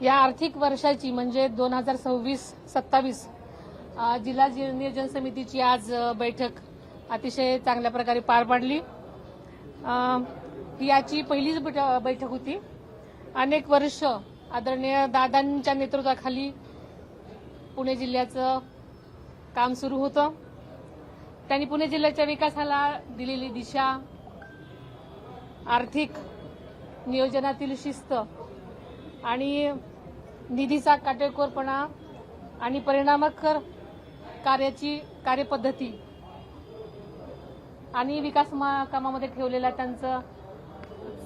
या आर्थिक वर्षाची म्हणजे 2026-27 जिल्हा नियोजन समितीची आज बैठक अतिशय चांगल्या प्रकारे पार पाडली। ही याची पहिलीच बैठक होती। अनेक वर्ष आदरणीय दादांच्या नेतृत्वाखाली पुणे जिल्ह्याचं काम सुरू होतं। त्यांनी पुणे जिल्ह्याच्या विकासाला दिलेली दिशा, आर्थिक नियोजनातील शिस्त आणि निधीचा काटेकोरपणा आणि परिणामकारक कार्यपद्धती आणि विकास कामामध्ये ठेवलेला त्यांचं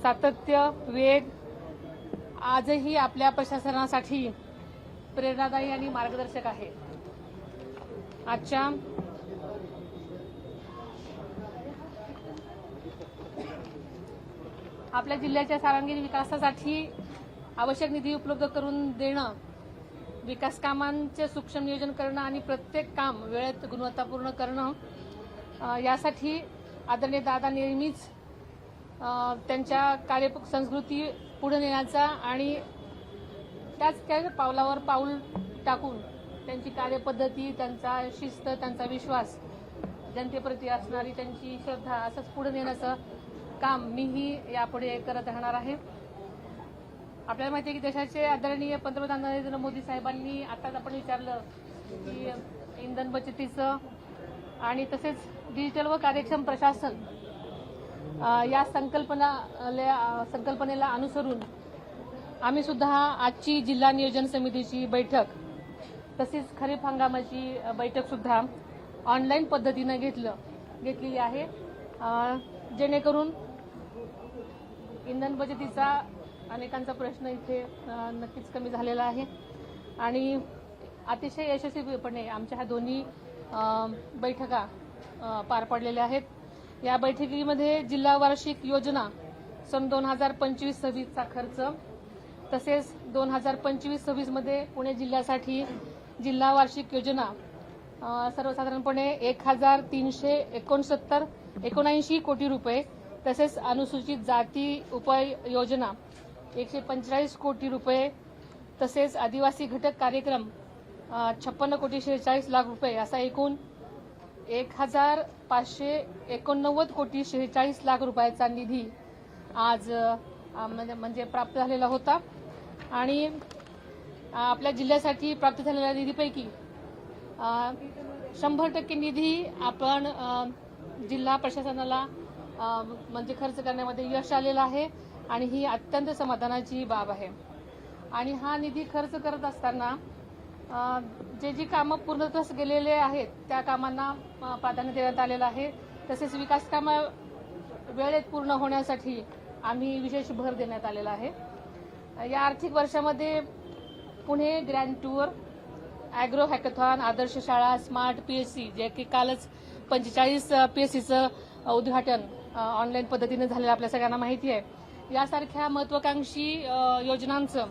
सातत्य, वेग आजही आपल्या प्रशासनासाठी प्रेरणादायी आणि मार्गदर्शक आहे। आजच्या आपल्या जिल्ह्याच्या सर्वांगीण विकासासाठी आवश्यक निधी उपलब्ध करून देणं, विकास कामांचे सूक्ष्म नियोजन करणं आणि प्रत्येक काम वेळेत गुणवत्तापूर्ण करणं, यासाठी आदरणीय दादा नेहमीच त्यांच्या कार्यसंस्कृती पुढे नेण्याचा आणि त्याच पावलावर पाऊल टाकून त्यांची कार्यपद्धती, त्यांचा शिस्त, त्यांचा विश्वास, जनतेप्रती असणारी त्यांची श्रद्धा असंच पुढे नेण्याचं काम मीही यापुढे करत राहणार आहे। आपल्याला माहिती आहे की देशाचे आदरणीय पंतप्रधान नरेंद्र मोदी साहेबांनी आताच आपण विचारलं की इंधन बचतीचं आणि तसेच डिजिटल व कार्यक्षम प्रशासन या संकल्पनेला अनुसरून आम्ही सुद्धा आजची जिल्हा नियोजन समितीची बैठक तसेच खरीप हंगामाची बैठक सुद्धा ऑनलाईन पद्धतीने घेतलेली आहे, जेणेकरून इंधन बचतीचा अनेकांचा प्रश्न इथे नक्कीच कमी झालेला आहे आणि अतिशय यशस्वीपणे आमच्या ह्या दोन्ही बैठका पार पडलेल्या आहेत। या बैठकीमध्ये जिल्हा वार्षिक योजना सन 2025-26चा खर्च तसेच 2025-26 मध्ये पुणे जिल्ह्यासाठी जिल्हा वार्षिक योजना सर्वसाधारणपणे 1369 कोटी रुपये, तसेच अनुसूचित जाती उपाययोजना 145 कोटी रुपये, तसेच आदिवासी घटक कार्यक्रम 56 कोटी 46 लाख रुपये असा एकूण 1589 कोटी 46 लाख रुपयाचा निधी आज म्हणजे प्राप्त झालेला होता। आणि आपल्या जिल्ह्यासाठी प्राप्त झालेल्या निधीपैकी 100% निधी आपण जिल्हा प्रशासनाला म्हणजे खर्च करण्यामध्ये यश आलेलं आहे आणि ही अत्यंत समाधानाची बाब आहे। आणि हा निधी खर्च करत असताना जी कामं पूर्णत्वास गेलेले आहेत त्या कामांना प्राधान्य देण्यात आलेलं आहे। तसेच विकास कामं वेळेत पूर्ण होण्यासाठी आम्ही विशेष भर देण्यात आलेला आहे। या आर्थिक वर्षामध्ये Pune grand tour, agro hackathon, आदर्श शाळा, स्मार्ट पीएससी जे की कालच 45 पीएससीचं उद्घाटन ऑनलाईन पद्धतीने झालेलं आपल्या सगळ्यांना माहिती आहे। यासारख्या महत्वाकांक्षी योजनांचं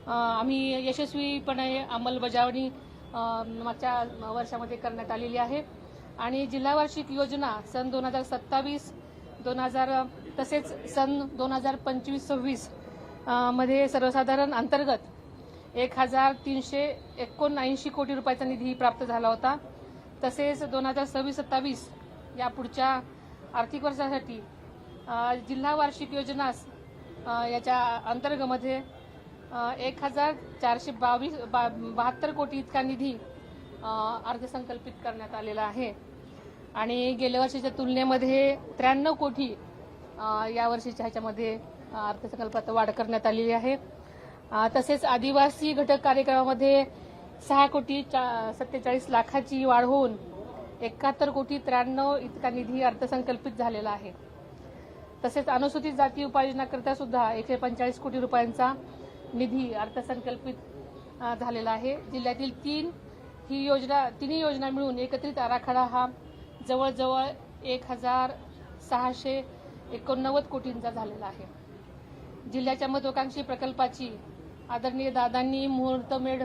आम्ही यशस्वीपणे अंमलबजावणी मागच्या वर्षामध्ये करण्यात आलेली आहे आणि जिल्हा वार्षिक योजना सन 2027 तसेच सन 2025-26 मध्ये सर्वसाधारण अंतर्गत 1379 कोटी रुपयाचा निधी प्राप्त झाला होता। तसेच 2026-27 या पुढच्या आर्थिक वर्षासाठी जिल्हा वार्षिक योजना याच्या अंतर्गतमध्ये 1472 कोटी इतका निधी अर्थसंकल्पित करण्यात आलेला आहे आणि गेल्या वर्षीच्या तुलनेमध्ये 93 कोटी या वर्षीच्या ह्याच्यामध्ये अर्थसंकल्पात वाढ करण्यात आलेली आहे। तसेच आदिवासी घटक कार्यक्रमामध्ये 6 कोटी 47 लाखाची वाढ होऊन 71 कोटी 93 इतका निधी अर्थसंकल्पित झालेला आहे। तसेच अनुसूचित जाती उपाययोजनाकरता सुद्धा 145 कोटी रुपयांचा निधी अर्थसंकल्पित झालेला आहे। जिल्ह्यातील तिन्ही योजना मिळून एकत्रित आराखडा हा जवळजवळ 1689 कोटींचा झालेला आहे। जिल्ह्याच्या महत्वाकांक्षी प्रकल्पाची आदरणीय दादांनी मुहूर्तमेढ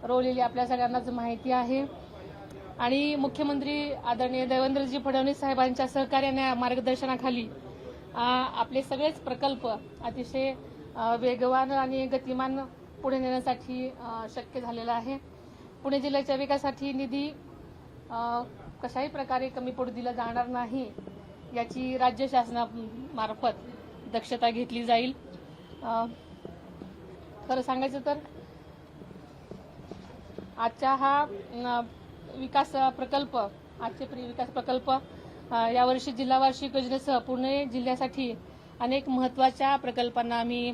रोवलेली आपल्या सगळ्यांनाच माहिती आहे आणि मुख्यमंत्री आदरणीय देवेंद्रजी फडणवीस साहेबांच्या सहकार्याने मार्गदर्शनाखाली आपले सगळेच प्रकल्प अतिशय वेगवान आणि गतिमान पुढे नेण्यासाठी शक्य झालेला आहे. पुणे जिल्ह्याच्या विकासासाठी निधी कशाही प्रकारे कमी पडू दिला जाणार नाही याची राज्य शासनामार्फत दक्षता घेतली जाईल. खरं सांगायचं तर आजचा हा विकास प्रकल्प यावर्षी जिल्हा वार्षिक योजनेसह पुणे जिल्ह्यासाठी अनेक महत्त्वाच्या प्रकल्पांना आम्ही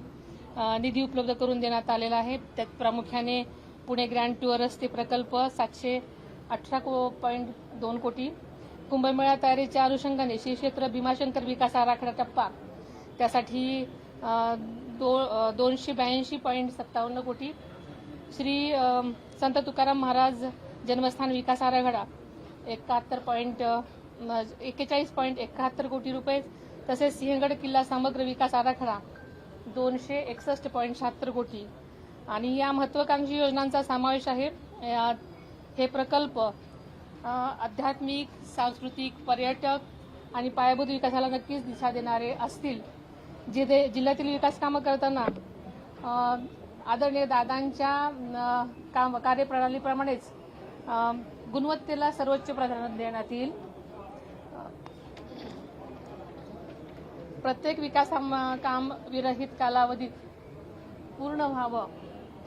निधी उपलब्ध करून देण्यात आलेला आहे. त्यात प्रामुख्याने पुणे ग्रँड टूर रस्ते प्रकल्प 718.2 कोटी, कुंभमेळा तयारीच्या अनुषंगाने श्री क्षेत्र भीमाशंकर विकास आराखडा टप्पा त्यासाठी 282.57 कोटी, श्री संत तुकाराम महाराज जन्मस्थान विकास आराखडा 41.71 कोटी रुपये, तसेच सिंहगड किल्ला समग्र विकास आराखडा 261.76 कोटी आणि या महत्वाकांक्षी योजनांचा समावेश आहे. हे प्रकल्प आध्यात्मिक, सांस्कृतिक, पर्यटक आणि पायाभूत विकासाला नक्कीच दिशा देणारे असतील. जिल्ह्यातील विकास कामं करताना आदरणीय दादांच्या कार्यप्रणालीप्रमाणेच गुणवत्तेला सर्वोच्च प्राधान्य देण्यात येईल. प्रत्येक विकास काम विरहित कालावधीत पूर्ण व्हावं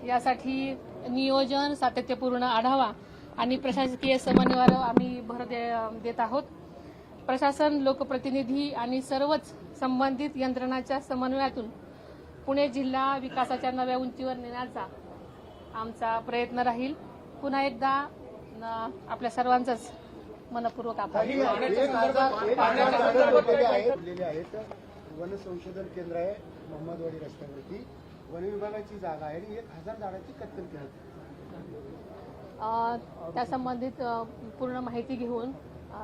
यासाठी नियोजन, सातत्यपूर्ण आढावा आणि प्रशासकीय समन्वयावर आम्ही भर देत आहोत. प्रशासन, लोकप्रतिनिधी आणि सर्वच संबंधित यंत्रणांच्या समन्वयातून पुणे जिल्हा विकासाच्या नव्या उंचीवर नेण्याचा आमचा प्रयत्न राहील. पुन्हा एकदा आपल्या सर्वांचंच मनपूर्वक आभार. वन संशोधन केंद्र आहे मोहम्मदवाडी रस्त्यावरती, वन विभागाची जागा आहे आणि 1000 झाडांची कत्तल केली. त्या संबंधित पूर्ण माहिती घेऊन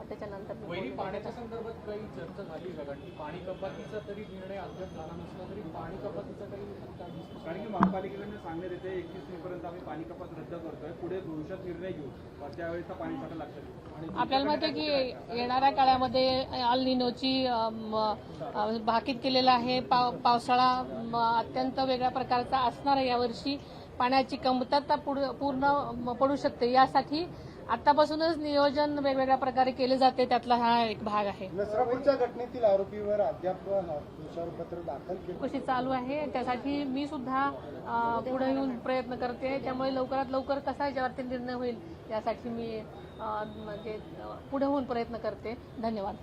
त्याच्यानंतर पाण्याच्या संदर्भात काही चर्चा झाली का? कारण की पाणी कपातीचा तरी निर्णय अद्याप झाला नसला तरी पाणी कपातीचा काही, कारण की महापालिकेने सांगण्यात येते 21 मे पर्यंत आम्ही पाणी कपात रद्द करतोय, पुढे भविष्यात निर्णय घेऊ, त्यावेळेचा पाणी साठा लक्षात घेऊ. आपल्याला माहिती आहे की येणाऱ्या काळामध्ये अल निनोची भाकीत केलेला आहे. पावसाळा अत्यंत वेगळ्या प्रकारचा असणार आहे. यावर्षी पाण्याची कमतरता पूर्ण पडू शकते. यासाठी आतापासूनच नियोजन वेगवेगळ्या प्रकारे केले जाते. त्यातला हा एक भाग आहे. नसरापूरच्या घटनेतील आरोपीवर अद्याप दोषारोपपत्र दाखल केले कशी चालू आहे, त्यासाठी मी सुद्धा पुढे येऊन प्रयत्न करते. त्यामुळे लवकरात लवकर कसा याच्यावरती निर्णय होईल यासाठी मी म्हणजे पुढे होऊन प्रयत्न करते. धन्यवाद.